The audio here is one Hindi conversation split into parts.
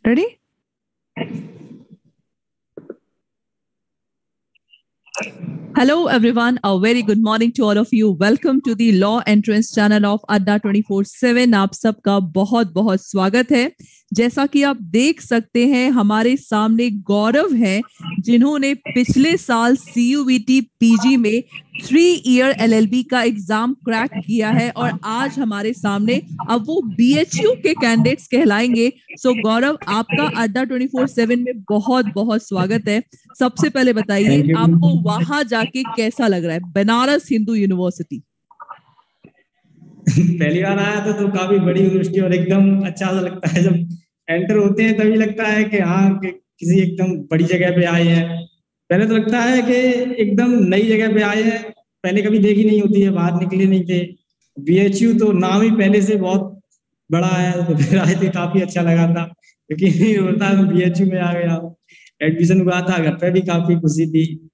Ready? Hello, everyone. A very good morning to all of you. Welcome to the Law Entrance channel of Adda 24/7. आप सबका बहुत बहुत स्वागत है। जैसा कि आप देख सकते हैं, हमारे सामने गौरव हैं, जिन्होंने पिछले साल CUET PG में 3 ईयर LLB का एग्जाम क्रैक किया है और आज हमारे सामने अब वो BHU के कैंडिडेट्स कहलाएंगे। सो गौरव, आपका अड्डा 24/7 में बहुत बहुत स्वागत है। सबसे पहले बताइए, आपको वहां जाके कैसा लग रहा है, बनारस हिंदू यूनिवर्सिटी? पहली बार आया था तो काफी बड़ी यूनिवर्सिटी और एकदम अच्छा सा लगता है। जब एंटर होते हैं तभी लगता है कि हाँ कि किसी एकदम बड़ी जगह पे आए हैं। पहले तो लगता है कि एकदम नई जगह पे आए हैं, पहले कभी देखी नहीं होती है, बाहर निकले नहीं थे। BHU तो नाम ही पहले से बहुत बड़ा है, तो फिर आए थे, काफी अच्छा लगा था। क्योंकि नहीं होता है, BHU में आ गया, एडमिशन हुआ था, घर पे भी काफी खुशी थी,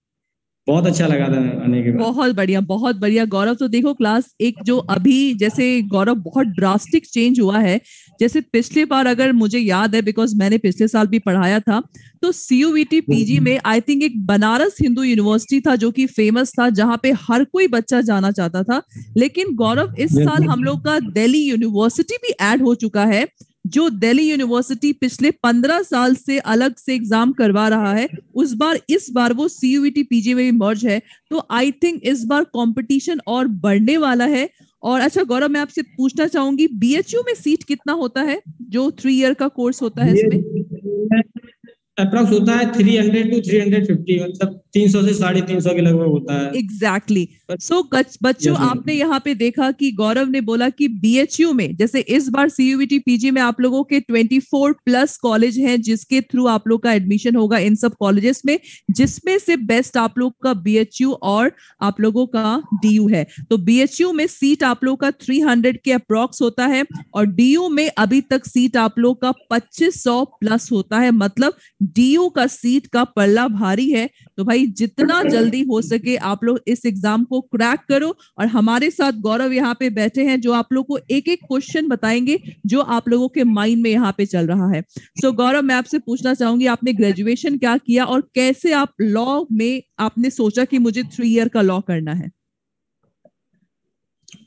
बहुत अच्छा लगा था आने के बाद। बहुत बढ़िया, बहुत बढ़िया गौरव। तो देखो, क्लास एक जो अभी जैसे गौरव बहुत ड्रास्टिक चेंज हुआ है। जैसे पिछले बार, अगर मुझे याद है, बिकॉज मैंने पिछले साल भी पढ़ाया था, तो CUET PG में आई थिंक एक बनारस हिंदू यूनिवर्सिटी था जो कि फेमस था, जहां पे हर कोई बच्चा जाना चाहता था। लेकिन गौरव, इस साल हम लोग का दिल्ली यूनिवर्सिटी भी ऐड हो चुका है, जो दिल्ली यूनिवर्सिटी पिछले 15 साल से अलग से एग्जाम करवा रहा है। इस बार वो CUET PG में भी मर्ज है। तो आई थिंक इस बार कंपटीशन और बढ़ने वाला है। और अच्छा गौरव, मैं आपसे पूछना चाहूंगी, BHU में सीट कितना होता है, जो 3 ईयर का कोर्स होता है इसमें? अप्रॉक्स होता है 300 to 350, मतलब 300 से 350 के लगभग होता है। एग्जैक्टली। सो बच्चों, आपने यहाँ पे देखा कि गौरव ने बोला कि BHU में, जैसे इस बार CUET PG में आप लोगों के 24+ कॉलेज हैं जिसके थ्रू आप लोग का एडमिशन होगा इन सब कॉलेजेस में, जिसमें से बेस्ट आप लोग का BHU और आप लोगों का DU है। तो BHU में सीट आप लोग का 300 के अप्रॉक्स होता है और DU में अभी तक सीट आप लोग का 2500+ होता है। मतलब DU का सीट का पल्ला भारी है। तो भाई, जितना जल्दी हो सके आप लोग इस एग्जाम को क्रैक करो। और हमारे साथ गौरव यहाँ पे बैठे हैं, जो आप लोग को एक एक क्वेश्चन बताएंगे जो आप लोगों के माइंड में यहाँ पे चल रहा है। सो गौरव, मैं आपसे पूछना चाहूंगी, आपने ग्रेजुएशन क्या किया और कैसे आप लॉ में आपने सोचा कि मुझे 3 ईयर का लॉ करना है?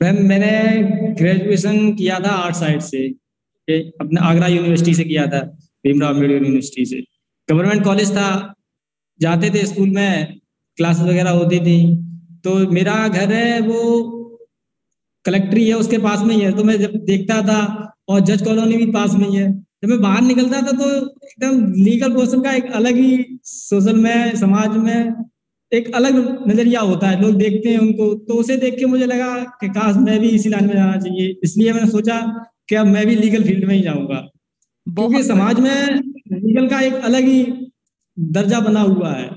मैम, मैंने ग्रेजुएशन किया था आर्ट साइड से, अपने आगरा यूनिवर्सिटी से किया था, भीमराव अम्बेडकर यूनिवर्सिटी से। गवर्नमेंट कॉलेज था, जाते थे स्कूल में, क्लासेस वगैरह होती थी। तो मेरा घर है वो कलेक्ट्री है, उसके पास में ही है, तो मैं जब देखता था, और जज कॉलोनी भी पास में ही है। जब मैं बाहर निकलता था तो एकदम लीगल प्रोफेशन का एक अलग ही सोशल में, समाज में एक अलग नजरिया होता है, लोग देखते हैं उनको। तो उसे देख के मुझे लगा कि काश मैं भी इसी लाइन में जाना चाहिए, इसलिए मैंने सोचा कि अब मैं भी लीगल फील्ड में ही जाऊंगा। क्योंकि बहुत समाज बढ़िया। में लीगल का एक अलग ही दर्जा बना हुआ है।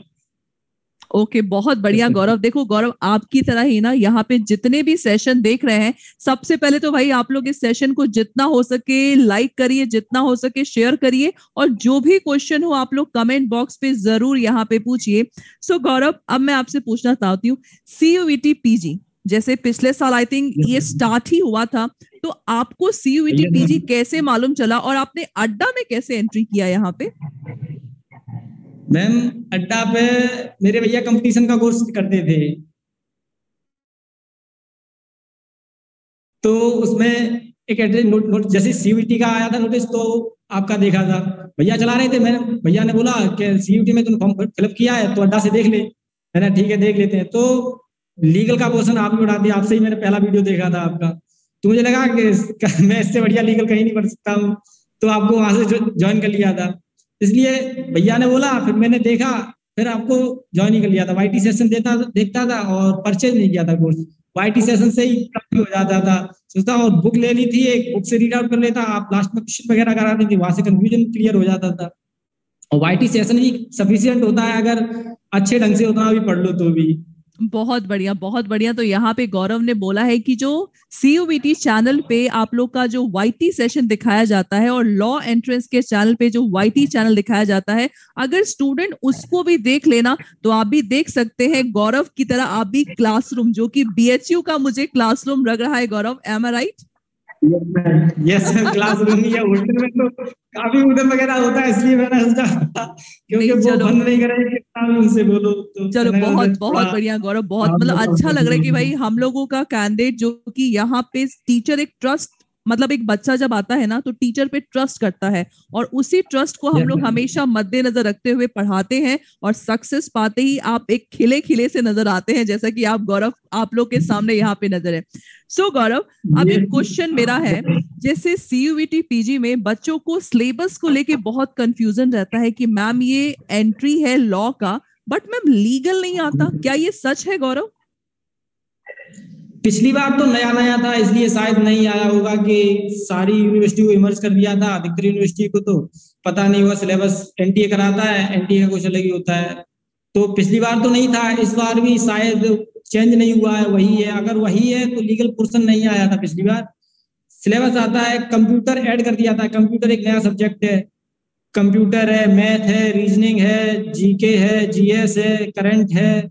ओके, बहुत बढ़िया गौरव। देखो गौरव, आपकी तरह ही ना यहाँ पे जितने भी सेशन देख रहे हैं, सबसे पहले तो भाई आप लोग इस सेशन को जितना हो सके लाइक करिए, जितना हो सके शेयर करिए, और जो भी क्वेश्चन हो आप लोग कमेंट बॉक्स पे जरूर यहाँ पे पूछिए। सो गौरव, अब मैं आपसे पूछना चाहती हूँ, CUET PG जैसे पिछले साल आई थिंक ये स्टार्ट ही हुआ था, तो आपको CUET PG कैसे मालूम चला और आपने अड्डा में कैसे एंट्री किया यहाँ पे? मैम, अड्डा पे मेरे भैया कंपटीशन का कोर्स करते थे, तो उसमें एक एड्रेस नोट जैसे CUET का आया था नोटिस, तो आपका देखा था, भैया चला रहे थे। मैंने, भैया ने बोला कि CUET में तुमने फॉर्म फिलअप किया है तो अड्डा से देख ले। मैंने ठीक है देख लेते हैं। तो लीगल का पोर्शन आप भी उठा दिया, आपसे ही मैंने पहला वीडियो देखा था आपका। तो मुझे लगा कि मैं इससे बढ़िया लीगल कहीं नहीं पढ़ सकता हूँ, तो आपको वहां से ज्वाइन कर लिया था। इसलिए भैया ने बोला, फिर मैंने देखा, फिर आपको ज्वाइन ही कर लिया था। YT सेशन देता देखता था और परचेज नहीं किया था कोर्स, YT सेशन से ही काफी हो जाता था। सोचता और बुक ले ली थी, एक बुक से रीड आउट कर लेता, आप लास्ट में क्वेश्चन वगैरह करा दी थी, वहां से कंफ्यूजन क्लियर हो जाता था। और YT सेशन ही सफिशियंट होता है, अगर अच्छे ढंग से उतना भी पढ़ लो तो भी। बहुत बढ़िया, बहुत बढ़िया। तो यहाँ पे गौरव ने बोला है कि जो CUET चैनल पे आप लोग का जो YT सेशन दिखाया जाता है और लॉ एंट्रेंस के चैनल पे जो YT चैनल दिखाया जाता है, अगर स्टूडेंट उसको भी देख लेना तो आप भी देख सकते हैं गौरव की तरह आप भी क्लासरूम, जो कि BHU का मुझे क्लासरूम लग रहा है गौरव, एम आई राइट? यस सर, क्लासरूम या हॉस्टल में तो काफी उधर वगैरह होता है, इसलिए मैंने सोचा क्योंकि नहीं वो चलो, बंद नहीं करेंगे कितना भी उनसे बोलो, तो चलो मैंने बहुत कहा बहुत थोड़ा बढ़िया गौरव, बहुत काम मतलब बताओ अच्छा लग रहा है कि भाई तो। हम लोगों का कैंडिडेट जो कि यहाँ पे टीचर एक ट्रस्ट, मतलब एक बच्चा जब आता है ना तो टीचर पे ट्रस्ट करता है, और उसी ट्रस्ट को हम यस लोग हमेशा मद्देनजर रखते हुए पढ़ाते हैं, और सक्सेस पाते ही आप एक खिले खिले से नजर आते हैं, जैसा कि आप गौरव आप लोग के सामने यहाँ पे नजर है। सो गौरव, अब ये एक क्वेश्चन मेरा है, जैसे सीयूईटी पीजी में बच्चों को सिलेबस को लेके बहुत कंफ्यूजन रहता है कि मैम ये एंट्री है लॉ का, बट मैम लीगल नहीं आता, क्या ये सच है गौरव? पिछली बार तो नया नया था, इसलिए शायद नहीं आया होगा कि सारी यूनिवर्सिटी को इमर्ज कर दिया था, अधिकतर यूनिवर्सिटी को तो पता नहीं हुआ। सिलेबस एनटीए कराता है, एनटीए का कुछ अलग ही होता है। तो पिछली बार तो नहीं था, इस बार भी शायद चेंज नहीं हुआ है, वही है। अगर वही है तो लीगल पोर्शन नहीं आया था पिछली बार। सिलेबस आता है, कंप्यूटर ऐड कर दिया था। कंप्यूटर एक नया सब्जेक्ट है। कंप्यूटर है, मैथ है, रीजनिंग है, जीके है, जीएस है, करंट है,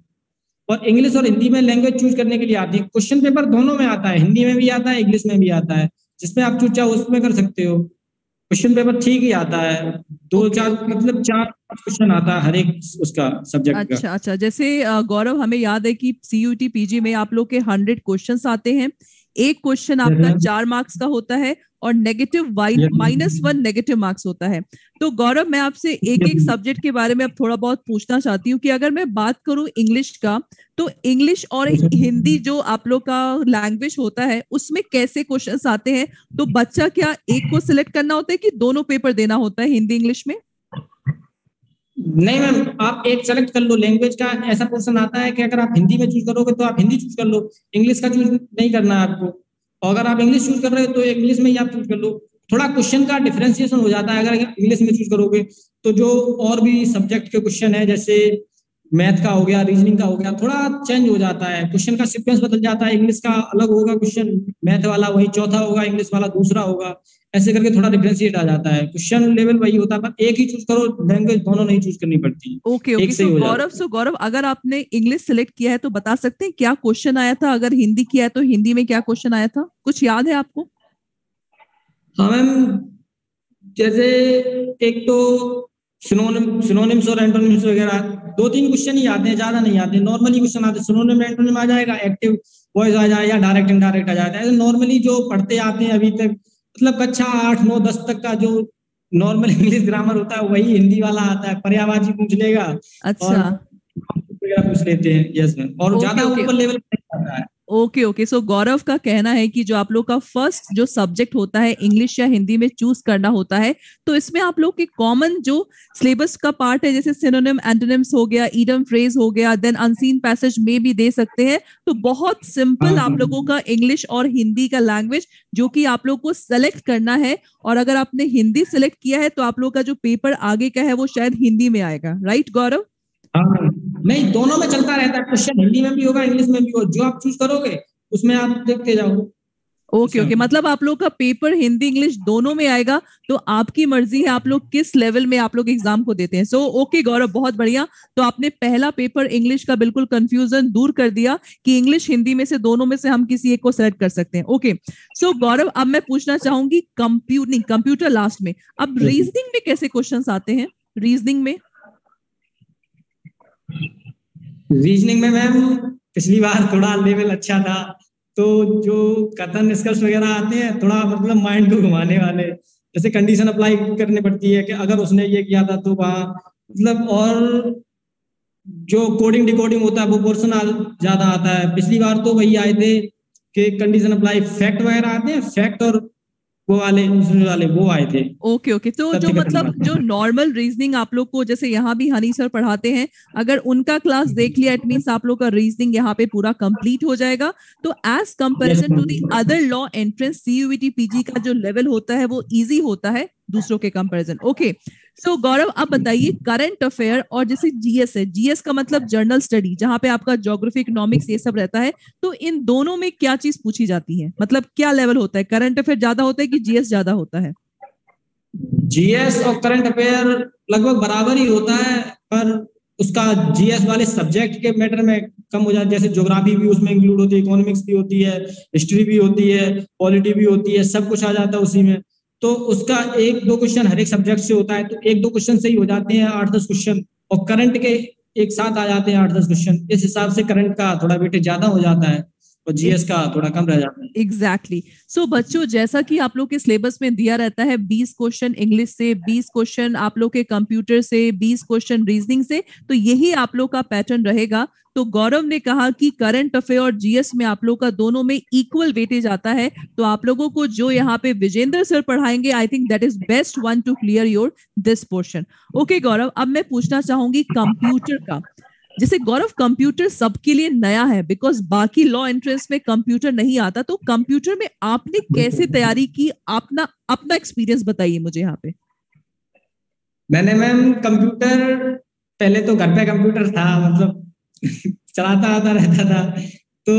और इंग्लिश और हिंदी में लैंग्वेज चूज करने के लिए आती है। क्वेश्चन पेपर दोनों में आता है, हिंदी में भी आता है, इंग्लिश में भी आता है। जिसमें आप चूज चाहो उसमें कर सकते हो। क्वेश्चन पेपर ठीक ही आता है, दो ओके चार ओके, मतलब चार पांच क्वेश्चन आता है हर एक उसका सब्जेक्ट का। अच्छा अच्छा, जैसे गौरव हमें याद है कि सीयूटी पीजी में आप लोग के 100 क्वेश्चंस आते हैं, एक क्वेश्चन आपका 4 मार्क्स का होता है, और नेगेटिव -1 नेगेटिव मार्क्स होता है। तो गौरव मैं आपसे एक एक सब्जेक्ट के बारे में अब थोड़ा बहुत पूछना चाहती हूँ कि अगर मैं बात करूँ इंग्लिश का, तो इंग्लिश और हिंदी जो आप लोग का लैंग्वेज होता है उसमें कैसे क्वेश्चंस आते हैं? तो बच्चा क्या एक को सिलेक्ट करना होता है कि दोनों पेपर देना होता है हिंदी इंग्लिश में? नहीं मैम, आप एक सेलेक्ट कर लो। लैंग्वेज का ऐसा पोर्शन आता है कि अगर आप हिंदी में चूज करोगे तो आप हिंदी चूज कर लो, इंग्लिश का चूज नहीं करना है आपको। और अगर आप इंग्लिश चूज कर रहे हो तो इंग्लिश में ही आप चूज कर लो। थोड़ा क्वेश्चन का डिफरेंशिएशन हो जाता है अगर इंग्लिश में चूज करोगे तो। जो और भी सब्जेक्ट के क्वेश्चन है, जैसे मैथ का हो गया, रीजनिंग का हो गया, थोड़ा चेंज हो जाता है, क्वेश्चन का सीक्वेंस बदल जाता है। इंग्लिश का अलग होगा क्वेश्चन, मैथ वाला वही चौथा होगा, इंग्लिश वाला दूसरा होगा। ऐसे करके थोड़ा डिफरेंशिएट आ जाता है। क्वेश्चन लेवल वही होता है, पर एक ही चूज करो, लैंग्वेज दोनों नहीं चूज करनी पड़ती, ओके ओके, एक से ही हो जाता सो गौरव अगर आपने इंग्लिश सिलेक्ट किया है तो बता सकते हैं क्या क्वेश्चन आया था, अगर हिंदी किया है तो हिंदी में क्या क्वेश्चन आया था, कुछ याद है आपको? है। हाँ मैम, जैसे एक तो सिनोनिम्स और एंटोनिम्स वगैरह दो तीन क्वेश्चन ही आते हैं, ज्यादा नहीं आते। नॉर्मली क्वेश्चन आते हैं, सिनोनिम एंटोनिम आ जाएगा, एक्टिव वॉइस आ जाएगा, या डायरेक्ट इनडायरेक्ट आ जाता है। नॉर्मली जो पढ़ते आते हैं अभी तक, मतलब कक्षा 8 9 10 तक का जो नॉर्मल इंग्लिश ग्रामर होता है वही हिंदी वाला आता है। पर्यायवाची पूछ लेगा और अच्छा, वगैरह पूछ लेते हैं। यस मैम, और ओके ज्यादा ओके ऊपर लेवल नहीं आता है। ओके ओके, सो गौरव का कहना है कि जो आप लोग का फर्स्ट जो सब्जेक्ट होता है इंग्लिश या हिंदी में चूज करना होता है, तो इसमें आप लोग के कॉमन जो सिलेबस का पार्ट है, जैसे सिनोनिम एंटोनिम्स हो गया, ईडम फ्रेज हो गया, देन अनसीन पैसेज में भी दे सकते हैं। तो बहुत सिंपल आप लोगों का इंग्लिश और हिंदी का लैंग्वेज जो कि आप लोग को सेलेक्ट करना है, और अगर आपने हिंदी सेलेक्ट किया है तो आप लोग का जो पेपर आगे का है वो शायद हिंदी में आएगा, राइट गौरव? हाँ, नहीं दोनों में चलता रहता है। क्वेश्चन हिंदी में भी होगा, इंग्लिश में भी होगा, जो आप चूज करोगे उसमें आप देखते जाओ। ओके ऐसा। ओके, मतलब आप लोग का पेपर हिंदी इंग्लिश दोनों में आएगा, तो आपकी मर्जी है आप लोग किस लेवल में आप लोग एग्जाम को देते हैं। सो ओके गौरव, बहुत बढ़िया। तो आपने पहला पेपर इंग्लिश का बिल्कुल कंफ्यूजन दूर कर दिया कि इंग्लिश हिंदी में से दोनों में से हम किसी एक को सेलेक्ट कर सकते हैं। ओके, सो गौरव अब मैं पूछना चाहूंगी कंप्यूटर लास्ट में, अब रीजनिंग में कैसे क्वेश्चंस आते हैं, रीजनिंग में? रीजनिंग में मैम पिछली बार थोड़ा लेवल अच्छा था, तो जो कथन निष्कर्ष वगैरह आते हैं थोड़ा मतलब माइंड को घुमाने वाले, जैसे कंडीशन अप्लाई करनी पड़ती है कि अगर उसने ये किया था तो वहाँ मतलब, और जो कोडिंग डिकोडिंग होता है वो पोर्शन ज्यादा आता है। पिछली बार तो वही आए थे कि कंडीशन अप्लाई, फैक्ट वगैरह आते हैं, फैक्ट और वो वाले दूसरे वाले वो आए थे, ओके ओके, तो जो तथ्य कथन मतलब जो वाले। नॉर्मल रीजनिंग आप लोग को, जैसे यहाँ भी हनी सर पढ़ाते हैं, अगर उनका क्लास देख लिया इट मीन्स आप लोग का रीजनिंग यहाँ पे पूरा कंप्लीट हो जाएगा। तो as yes comparison to the other law entrance CUET PG का जो लेवल होता है वो इजी होता है दूसरों के कंपैरिजन। ओके, सो गौरव आप बताइए करंट अफेयर और जैसे जीएस है, जीएस का मतलब जनरल स्टडी, जहां पे आपका ज्योग्राफी इकोनॉमिक्स ये सब रहता है, तो इन दोनों में क्या चीज पूछी जाती है, मतलब क्या लेवल होता है, करंट अफेयर ज्यादा होता है कि जीएस ज्यादा होता है? जीएस और करंट अफेयर लगभग बराबर ही होता है, पर उसका जीएस वाले सब्जेक्ट के मैटर में कम हो जाता है। जैसे ज्योग्राफी भी उसमें इंक्लूड होती है, इकोनॉमिक्स भी होती है, हिस्ट्री भी होती है, पॉलिटी भी होती है, सब कुछ आ जाता है उसी में। तो उसका 1-2 क्वेश्चन हर एक सब्जेक्ट से होता है, तो 1-2 क्वेश्चन से ही हो जाते हैं 8-10 क्वेश्चन, और करंट के एक साथ आ जाते हैं 8-10 क्वेश्चन। इस हिसाब से करंट का थोड़ा वेटेज ज्यादा हो जाता है और जीएस का थोड़ा कम रह जाता है। एग्जैक्टली सो बच्चों, जैसा कि आप लोग के सिलेबस में दिया रहता है 20 क्वेश्चन इंग्लिश से, 20 क्वेश्चन आप लोग के कंप्यूटर से, 20 क्वेश्चन रीजनिंग से, तो यही आप लोग का पैटर्न रहेगा। तो गौरव ने कहा कि करंट अफेयर और जीएस में आप लोग का दोनों में इक्वल वेटेज आता है। तो आप लोगों को जो यहाँ पे विजेंद्र सर पढ़ाएंगे, I think that is best one to clear your this portion. Okay Gaurav, अब मैं पूछना चाहूंगी कंप्यूटर का। जैसे गौरव, कंप्यूटर सबके लिए नया है बिकॉज बाकी लॉ एंट्रेंस में कंप्यूटर नहीं आता, तो कंप्यूटर में आपने कैसे तैयारी की, अपना अपना एक्सपीरियंस बताइए मुझे यहाँ पे। मैंने मैम कंप्यूटर, पहले तो घर पे कंप्यूटर था, मतलब चलाता आता रहता था, तो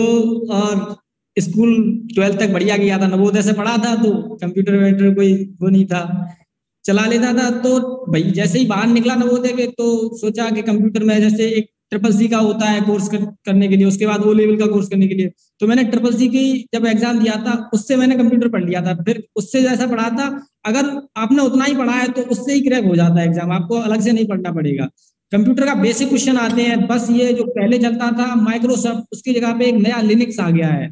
और स्कूल 12th तक बढ़िया गया था, नवोदय से पढ़ा था, तो कंप्यूटर वेटर कोई वो नहीं था, चला लेता था। तो भाई जैसे ही बाहर निकला नवोदय के, तो सोचा कि कंप्यूटर में जैसे एक CCC का होता है कोर्स करने के लिए, उसके बाद वो लेवल का कोर्स करने के लिए, तो मैंने CCC की जब एग्जाम दिया था उससे मैंने कंप्यूटर पढ़ लिया था। फिर उससे जैसा पढ़ा था, अगर आपने उतना ही पढ़ा है तो उससे ही क्रैक हो जाता है एग्जाम, आपको अलग से नहीं पढ़ना पड़ेगा। कंप्यूटर का बेसिक क्वेश्चन आते हैं, बस ये जो पहले चलता था माइक्रोसॉफ्ट, उसकी जगह पे एक नया लिनक्स आ गया है।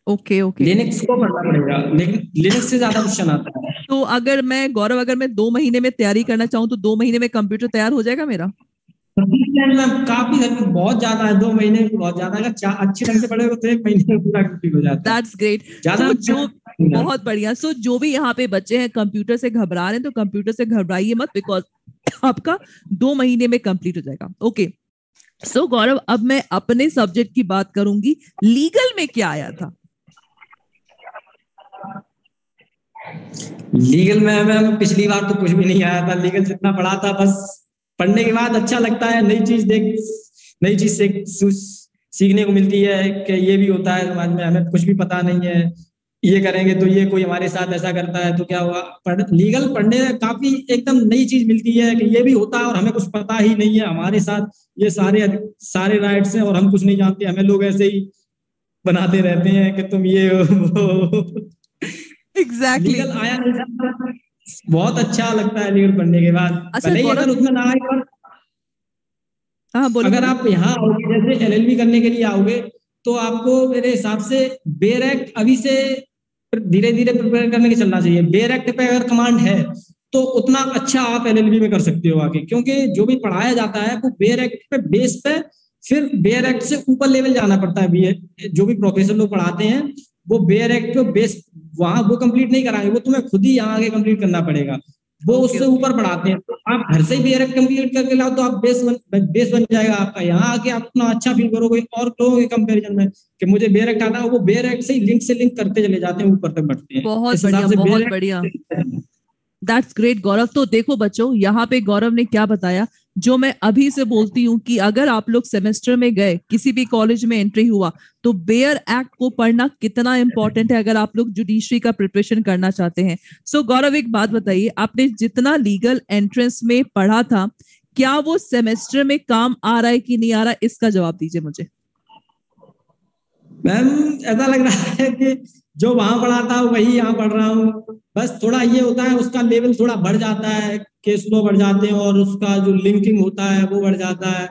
ओके ओके, लिनक्स को पढ़ना पड़ेगा, लेकिन लिनक्स से ज्यादा क्वेश्चन आता है। तो अगर मैं गौरव, अगर मैं 2 महीने में तैयारी करना चाहूँ तो 2 महीने में कंप्यूटर तैयार हो जाएगा मेरा? काफी बहुत ज्यादा है, 2 महीने में बहुत ज्यादा, अगर अच्छी ढंग से पढ़ेगा तो 1 महीने में पूरा कंप्लीट हो जाता है। That's great. ज्यादा जो बहुत बढ़िया। सो जो भी यहाँ पे बच्चे हैं कंप्यूटर से घबरा रहे हैं, तो कंप्यूटर से घबराइए मत, बिकॉज आपका 2 महीने में कंप्लीट हो जाएगा। ओके सो गौरव, अब मैं अपने सब्जेक्ट की बात करूंगी। लीगल में क्या आया था? लीगल में मैम पिछली बार तो कुछ भी नहीं आया था। लीगल जितना पढ़ा था, बस पढ़ने के बाद अच्छा लगता है, नई चीज सीखने को मिलती है कि ये भी होता है समाज में, हमें कुछ भी पता नहीं है, ये करेंगे तो ये कोई हमारे साथ ऐसा करता है तो क्या हुआ। लीगल पढ़ने में काफी एकदम नई चीज मिलती है कि ये भी होता है और हमें कुछ पता ही नहीं है, हमारे साथ ये सारे राइट्स हैं और हम कुछ नहीं जानते, हमें लोग ऐसे ही बनाते रहते हैं कि तुम ये हो। एग्जैक्टली लीगल आया नहीं था, बहुत अच्छा लगता है लीगल पढ़ने के बाद। अच्छा भले ही अगर उसमें ना आए, पर हाँ बोलो। अगर आप यहाँ आओगे, जैसे LLB करने के लिए आओगे, तो आपको मेरे हिसाब से बेयर एक्ट अभी से धीरे धीरे प्रिपेयर करने के चलना चाहिए। बेयर एक्ट पे अगर कमांड है तो उतना अच्छा आप LLB में कर सकते हो आगे, क्योंकि जो भी पढ़ाया जाता है वो बेयर एक्ट पे बेस पे, फिर बेयर एक्ट से ऊपर लेवल जाना पड़ता है। जो भी प्रोफेसर लोग पढ़ाते हैं वो बेयर एक्ट पे बेस वहां वो कंप्लीट नहीं कराएंगे, वो तुम्हें खुद ही यहाँ आगे कंप्लीट करना पड़ेगा, वो उससे ऊपर पढ़ाते हैं। तो आप घर से ही बेयर एक्ट कंप्लीट करके लाओ तो आप बेस बन जाएगा आपका। यहाँ आके आप अपना अच्छा फील करोगे और लोगों के कंपैरिजन में कि मुझे बेयर एक्ट आता है, वो बेयर एक्ट से ही लिंक करते चले जाते हैं, ऊपर तक बढ़ते हैं। बहुत बढ़िया, बहुत बढ़िया, दैट्स ग्रेट गौरव। तो देखो बच्चों, यहाँ पे गौरव ने क्या बताया, जो मैं अभी से बोलती हूँ कि अगर आप लोग सेमेस्टर में गए, किसी भी कॉलेज में एंट्री हुआ, तो बेयर एक्ट को पढ़ना कितना इंपॉर्टेंट है अगर आप लोग जुडिशरी का प्रिपरेशन करना चाहते हैं। सो गौरव, एक बात बताइए, आपने जितना लीगल एंट्रेंस में पढ़ा था, क्या वो सेमेस्टर में काम आ रहा है कि नहीं आ रहा, इसका जवाब दीजिए मुझे। मैम ऐसा लग रहा है कि जो वहां पढ़ा था वही यहाँ पढ़ रहा हूँ, बस थोड़ा ये होता है उसका लेवल थोड़ा बढ़ जाता है, केस लो बढ़ जाते हैं और उसका जो लिंकिंग होता है वो बढ़ जाता है।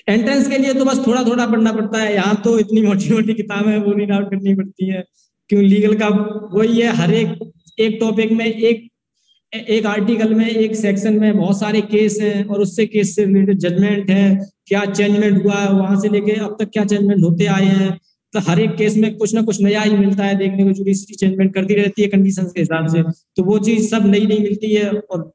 एंट्रेंस के लिए तो बस थोड़ा थोड़ा पढ़ना पड़ता है, यहाँ तो इतनी मोटी मोटी किताबें वो रीड आउट करनी पड़ती है, क्यों लीगल का वही है, हर एक टॉपिक में एक आर्टिकल में एक सेक्शन में बहुत सारे केस हैं और उससे केस से रिलेटेड जजमेंट है, क्या चेंजमेंट हुआ है वहां से लेके अब तक क्या चेंजमेंट होते आए हैं। तो हर एक केस में कुछ ना कुछ नया ही मिलता है देखने को, जुडिशरी चेंजमेंट करती रहती है कंडीशन के हिसाब से, तो वो चीज सब नई नई मिलती है। और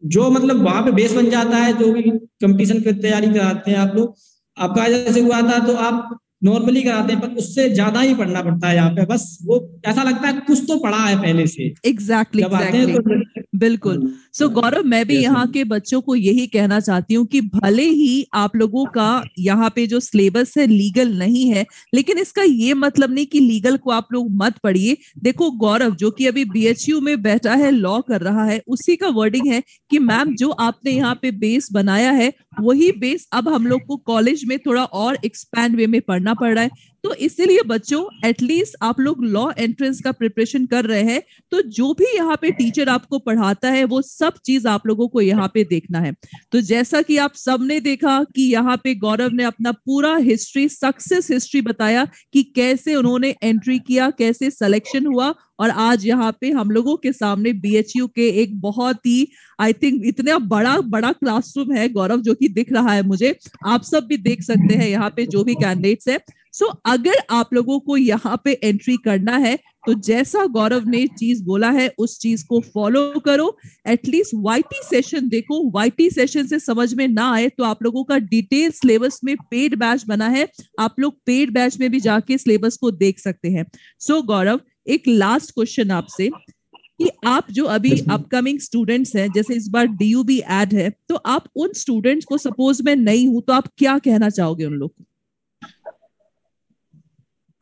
जो मतलब वहां पे बेस बन जाता है, जो भी कंपटीशन की तैयारी कराते हैं आप लोग, आपका जैसे हुआ था तो आप नॉर्मली कराते हैं, पर उससे ज्यादा ही पढ़ना पड़ता है यहाँ पे। बस वो ऐसा लगता है कुछ तो पढ़ा है पहले से। एग्जैक्टली जब आते हैं तो बिल्कुल। सो गौरव, मैं भी यहाँ के बच्चों को यही कहना चाहती हूँ कि भले ही आप लोगों का यहाँ पे जो सिलेबस है लीगल नहीं है, लेकिन इसका ये मतलब नहीं कि लीगल को आप लोग मत पढ़िए। देखो गौरव, जो कि अभी बीएचयू में बैठा है, लॉ कर रहा है, उसी का वर्डिंग है कि मैम जो आपने यहाँ पे बेस बनाया है वही बेस अब हम लोग को कॉलेज में थोड़ा और एक्सपैंड वे में पढ़ना पड़ रहा है। तो इसीलिए बच्चों, एटलीस्ट आप लोग लॉ एंट्रेंस का प्रिपरेशन कर रहे हैं, तो जो भी यहाँ पे टीचर आपको पढ़ाता है वो सब चीज आप लोगों को यहाँ पे देखना है। तो जैसा कि आप सबने देखा कि यहाँ पे गौरव ने अपना पूरा हिस्ट्री, सक्सेस हिस्ट्री बताया कि कैसे उन्होंने एंट्री किया, कैसे सिलेक्शन हुआ, और आज यहाँ पे हम लोगों के सामने बीएचयू के एक बहुत ही, आई थिंक इतना बड़ा बड़ा क्लासरूम है गौरव, जो कि दिख रहा है मुझे, आप सब भी देख सकते हैं यहाँ पे जो भी कैंडिडेट्स है। सो अगर आप लोगों को यहाँ पे एंट्री करना है तो जैसा गौरव ने चीज बोला है उस चीज को फॉलो करो। एटलीस्ट वाईटी सेशन देखो, वाईटी सेशन से समझ में ना आए तो आप लोगों का डिटेल सिलेबस में पेड बैच बना है, आप लोग पेड बैच में भी जाके सिलेबस को देख सकते हैं। सो गौरव, एक लास्ट क्वेश्चन आपसे कि आप जो अभी अपकमिंग स्टूडेंट्स हैं, जैसे इस बार डीयूबी ऐड है, तो आप उन स्टूडेंट्स को, सपोज मैं नहीं हूं तो आप क्या कहना चाहोगे उन लोग को?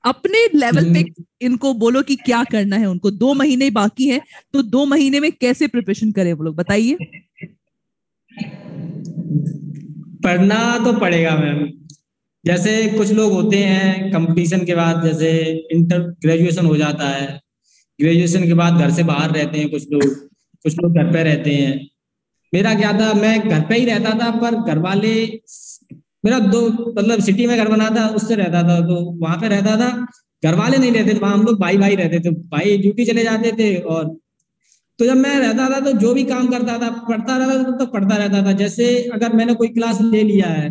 अपने लेवल पे इनको बोलो कि क्या करना है उनको। 2 महीने बाकी हैं, तो 2 महीने में कैसे प्रिपरेशन करें वो लोग, बताइए। पढ़ना तो पड़ेगा मैम। जैसे कुछ लोग होते हैं कंपटीशन के बाद, जैसे इंटर ग्रेजुएशन हो जाता है, ग्रेजुएशन के बाद घर से बाहर रहते हैं कुछ लोग घर पे रहते हैं। मेरा क्या था, मैं घर पे ही रहता था, पर घर वाले, मेरा मतलब सिटी में घर बना था, उससे रहता था, तो वहां पे रहता था, घर वाले नहीं रहते थे वहां, हम लोग भाई भाई रहते थे, भाई ड्यूटी चले जाते थे। और तो जब मैं रहता था तो जो भी काम करता था, पढ़ता रहता था तो पढ़ता रहता था। जैसे अगर मैंने कोई क्लास ले लिया है,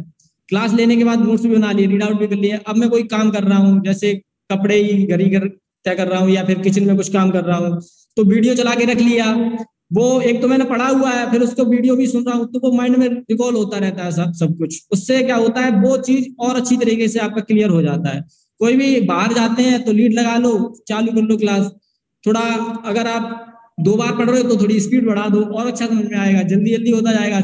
क्लास लेने के बाद नोट्स भी बना लिए, रीड आउट भी कर लिया, अब मैं कोई काम कर रहा हूँ, जैसे कपड़े ही घड़ी तय कर रहा हूँ या फिर किचन में कुछ काम कर रहा हूँ, तो वीडियो चला के रख लिया। वो एक तो मैंने पढ़ा हुआ है, फिर उसको वीडियो भी सुन रहा हूँ, तो वो माइंड में रिकॉल होता रहता है सब कुछ। उससे क्या होता है, वो चीज और अच्छी तरीके से आपका क्लियर हो जाता है। कोई भी बाहर जाते हैं तो लीड लगा लो, चालू कर लो क्लास। थोड़ा अगर आप 2 बार पढ़ रहे हो तो थोड़ी स्पीड बढ़ा दो, और अच्छा समझ में आएगा, जल्दी जल्दी होता जाएगा,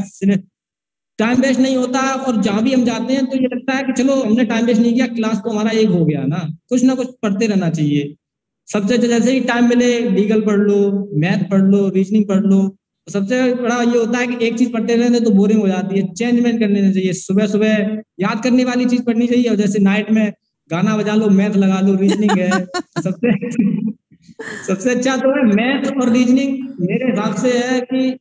टाइम वेस्ट नहीं होता। और जहां भी हम जाते हैं तो ये लगता है कि चलो हमने टाइम वेस्ट नहीं किया, क्लास तो हमारा एक हो गया ना। कुछ ना कुछ पढ़ते रहना चाहिए। सबसे जैसे ही टाइम मिले, लीगल पढ़ लो, मैथ पढ़ लो, रीजनिंग पढ़ लो। सबसे बड़ा ये होता है कि एक चीज पढ़ते रहने तो बोरिंग हो जाती है, चेंजमेंट कर लेना चाहिए। सुबह सुबह याद करने वाली चीज पढ़नी चाहिए, और जैसे नाइट में गाना बजा लो, मैथ लगा लो, रीजनिंग है। सबसे सबसे अच्छा तो है मैथ और रीजनिंग। मेरे हिसाब से है कि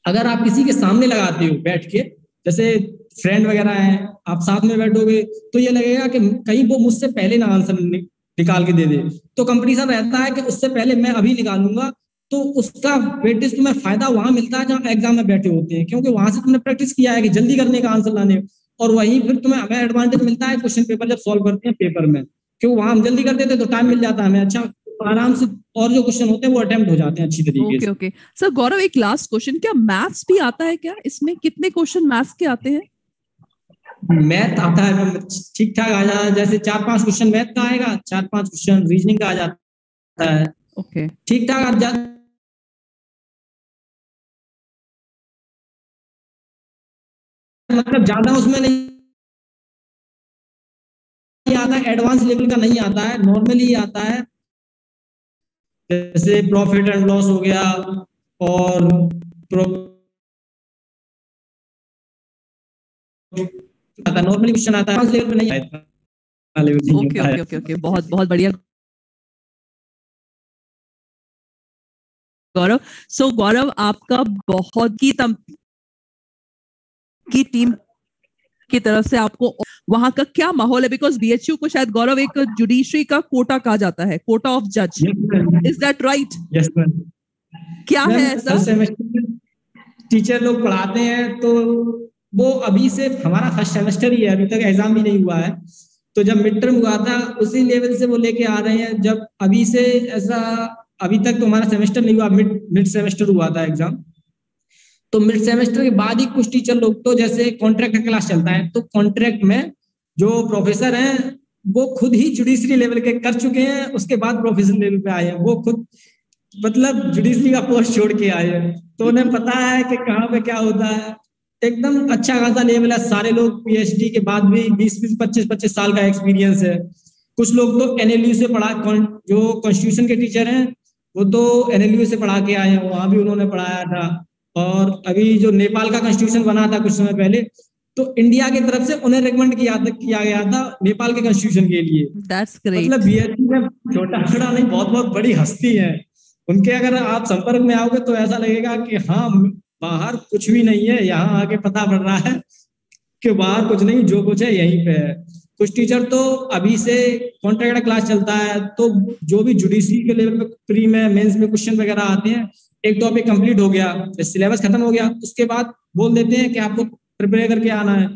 अगर आप किसी के सामने लगाते हो बैठ के, जैसे फ्रेंड वगैरह हैं, आप साथ में बैठोगे तो ये लगेगा कि कहीं वो मुझसे पहले ना आंसर निकाल के दे दे, तो कंपटीशन रहता है कि उससे पहले मैं अभी निकालूंगा। तो उसका वेटेज तुम्हें फायदा वहां मिलता है जहां एग्जाम में बैठे होते हैं, क्योंकि वहां से तुमने प्रैक्टिस किया है कि जल्दी करने का, आंसर लाने, और वहीं फिर तुम्हें हमें एडवांटेज मिलता है क्वेश्चन पेपर जब सॉल्व करते हैं पेपर में, क्योंकि वहां हम जल्दी कर देते तो टाइम मिल जाता है हमें, अच्छा आराम से, और जो क्वेश्चन होते हैं वो अटेम्प्ट हो जाते हैं अच्छी तरीके से। ओके सर, गौरव एक लास्ट क्वेश्चन, क्या मैथ्स भी आता है क्या? इसमें कितने क्वेश्चन मैथ्स के आते हैं? मैथ आता है ठीक ठाक आ जाता है, जैसे 4-5 क्वेश्चन मैथ का आएगा, 4-5 क्वेश्चन रीजनिंग का आ जाता है। ओके, ठीक ठाक आ जाता, मतलब ज्यादा उसमें नहीं आता, एडवांस लेवल का नहीं आता है, नॉर्मली आता है। जैसे प्रॉफिट एंड लॉस हो गया, और आता, नॉर्मली क्वेश्चन आता है, लेवल पे नहीं आता। ओके, बहुत बहुत बढ़िया गौरव। सो गौरव, आपका बहुत की टीम की तरफ से आपको वहां का क्या माहौल है? बिकॉज बीएचयू को शायद गौरव एक जुडिशरी का कोटा कहा जाता है, कोटा ऑफ जज, is that right? Yes ma'am. क्या है ऐसा? टीचर लोग पढ़ाते हैं, तो वो अभी से हमारा फर्स्ट सेमेस्टर ही है, अभी तक एग्जाम भी नहीं हुआ है, तो जब मिड टर्म हुआ था उसी लेवल से वो लेके आ रहे हैं। जब अभी से ऐसा, अभी तक तो हमारा सेमेस्टर नहीं हुआ, मिड सेमेस्टर हुआ था एग्जाम, तो मिड सेमेस्टर के बाद ही कुछ टीचर लोग, तो जैसे कॉन्ट्रैक्ट का क्लास चलता है, तो कॉन्ट्रैक्ट में जो प्रोफेसर हैं वो खुद ही जुडिशरी लेवल के कर चुके हैं, उसके बाद प्रोफेसर लेवल पे आए हैं, वो खुद मतलब जुडिशरी का पोस्ट छोड़ के आए हैं, तो उन्हें पता है कि कहाँ पे क्या होता है। एकदम अच्छा खासा लेवल है, सारे लोग पीएचडी के बाद भी 20-20, 25-25 साल का एक्सपीरियंस है। कुछ लोग तो एनएलयू से पढ़ा, जो कॉन्स्टिट्यूशन के टीचर हैं वो तो एनएलयू से पढ़ा के आए हैं, वहां भी उन्होंने पढ़ाया था। और अभी जो नेपाल का कॉन्स्टिट्यूशन बना था कुछ समय पहले, तो इंडिया की तरफ से उन्हें रिकमेंड किया गया था नेपाल के कॉन्स्टिट्यूशन के लिए। That's great. मतलब बीएचयू में छोटा बड़ा नहीं, बहुत बहुत बड़ी हस्ती है। उनके अगर आप संपर्क में आओगे तो ऐसा लगेगा कि हाँ, बाहर कुछ भी नहीं है, यहाँ आके पता पड़ रहा है कि बाहर कुछ नहीं, जो कुछ है यहीं पे है। कुछ टीचर तो अभी से कॉन्ट्रैक्ट का क्लास चलता है, तो जो भी जुडिशरी के लेवल पे प्री में मेंस में क्वेश्चन वगैरह आते हैं, एक टॉपिक कंप्लीट हो गया, सिलेबस खत्म हो गया, उसके बाद बोल देते हैं कि आपको प्रिपेयर करके आना है।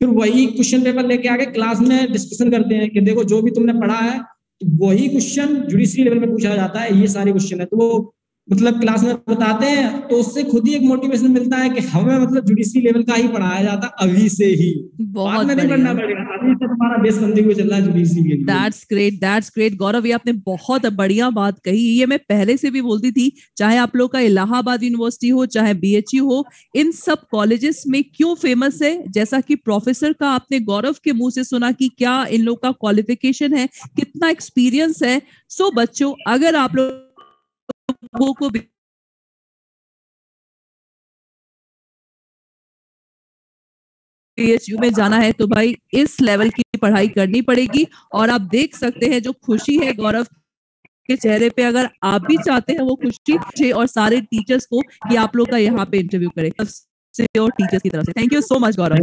फिर वही क्वेश्चन पेपर लेके आके क्लास में डिस्कशन करते हैं कि देखो जो भी तुमने पढ़ा है, तो वही क्वेश्चन जुडिशरी लेवल पे पूछा जाता है, ये सारे क्वेश्चन है। तो वो मतलब क्लास में बताते हैं, तो उससे खुद ही एक मोटिवेशन मिलता है कि हमें मतलब जुडिशरी लेवल का ही पढ़ाया जाता अभी से ही, बाद में नहीं पढ़ना पड़ेगा, अभी से तुम्हारा बेस बनते हुए चल रहा है जुडिशरी के लिए। दैट्स ग्रेट गौरव, ये आपने बहुत बढ़िया बात कही। ये मैं पहले से भी बोलती थी, चाहे आप लोग का इलाहाबाद यूनिवर्सिटी हो, चाहे बीएचयू हो, इन सब कॉलेजेस में क्यों फेमस है, जैसा कि प्रोफेसर का आपने गौरव के मुंह से सुना कि क्या इन लोग का क्वालिफिकेशन है, कितना एक्सपीरियंस है। सो बच्चों, अगर आप लोगों को पीएचयू में जाना है तो भाई इस लेवल की पढ़ाई करनी पड़ेगी। और आप देख सकते हैं जो खुशी है गौरव के चेहरे पे, अगर आप भी चाहते हैं वो खुशी, और सारे टीचर्स को कि आप लोग का यहाँ पे इंटरव्यू करें, सबसे और टीचर्स की तरफ से thank you so much Gaurav.